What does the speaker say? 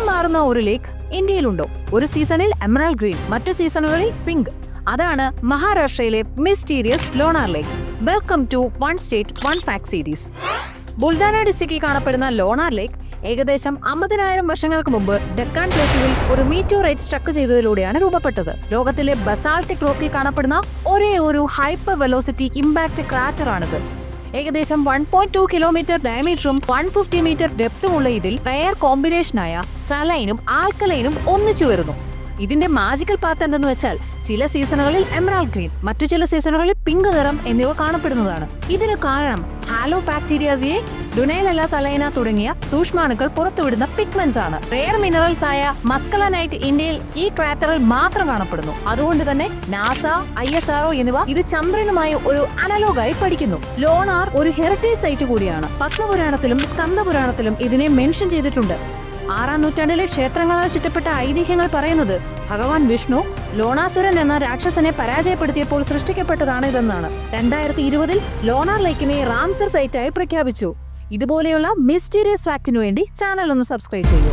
നിറം മാറുന്ന ഒരു ലേക്ക് ഇന്ത്യയിലുണ്ടോ? ഒരു സീസണിൽ എമറാൾഡ് ഗ്രീൻ, മറ്റു സീസണുകളിൽ പിങ്ക്. അതാണ് മഹാരാഷ്ട്രയിലെ mysterious Lonar lake. Welcome to one state one fact series. Buldhana ഡിസ്ട്രിക്റ്റിൽ കാണപ്പെടുന്ന ലോണാർ ലേക്ക് ഏകദേശം 50,000 വർഷങ്ങൾക്ക് മുമ്പ് ഡെക്കാൻ പ്ലേറ്റുവിൽ ഒരു മീറ്റോറൈറ്റ് സ്ട്രക്ക് ചെയ്തതിലൂടെയാണ് രൂപപ്പെട്ടത്. ലോകത്തിലെ ബസാൾട്ടിക് റോക്കിൽ കാണപ്പെടുന്ന ഒരേ ഒരു ഹൈപ്പർ വെലോസിറ്റി ഇമ്പാക്ട് ക്രാറ്ററാണിത്. ഏകദേശം 1.2 കിലോമീറ്റർ ഡയമീറ്ററും 150 മീറ്റർ ഡെപ്തുമുള്ള ഇതിൽ റെയർ കോമ്പിനേഷനായ സലൈനും ആൽക്കലൈനും ഒന്നിച്ചു വരുന്നു. ഇതിന്റെ മാജിക്കൽ പാത്ത് എന്തെന്ന് വെച്ചാൽ ചില സീസണുകളിൽ എമറാൾഡ് ഗ്രീൻ, മറ്റു ചില സീസണുകളിൽ പിങ്ക് നിറം എന്നിവ കാണപ്പെടുന്നതാണ്. ഇതിന് കാരണം ഹാലോ ബാക്ടീരിയാസിയെ, ഡുനൈലല്ല സലൈന തുടങ്ങിയ സൂക്ഷ്മാണുക്കൾ പുറത്തുവിടുന്ന പിഗ്മെന്റ്സ് ആണ്. റെയർ മിനറൽസ് ആയ മസ്കലനൈറ്റ് ഇന്ത്യയിൽ ഈ ക്രാറ്ററിൽ മാത്രം കാണപ്പെടുന്നു. അതുകൊണ്ട് തന്നെ നാസ, ISRO എന്നിവ ഇത് ചന്ദ്രനുമായി ഒരു അനലോഗായി പഠിക്കുന്നു. ലോണാർ ഒരു ഹെറിറ്റേജ് സൈറ്റ് കൂടിയാണ്. പത്മപുരാണത്തിലും സ്കന്ദപുരാണത്തിലും ഇതിനെ മെൻഷൻ ചെയ്തിട്ടുണ്ട്. 6-ാം നൂറ്റാണ്ടിലെ ക്ഷേത്രങ്ങളാൽ ചുറ്റപ്പെട്ട ഐതിഹ്യങ്ങൾ പറയുന്നത് ഭഗവാൻ വിഷ്ണു ലോണാസുരൻ എന്ന രാക്ഷസനെ പരാജയപ്പെടുത്തിയപ്പോൾ സൃഷ്ടിക്കപ്പെട്ടതാണ് ഇതെന്നാണ്. 2020 ലോണാർ ലേക്കിനെ റാംസർ സൈറ്റായി പ്രഖ്യാപിച്ചു. ഇതുപോലെയുള്ള മിസ്റ്റീരിയസ് ഫാക്ടിനു വേണ്ടി ചാനൽ ഒന്ന് സബ്സ്ക്രൈബ് ചെയ്യൂ.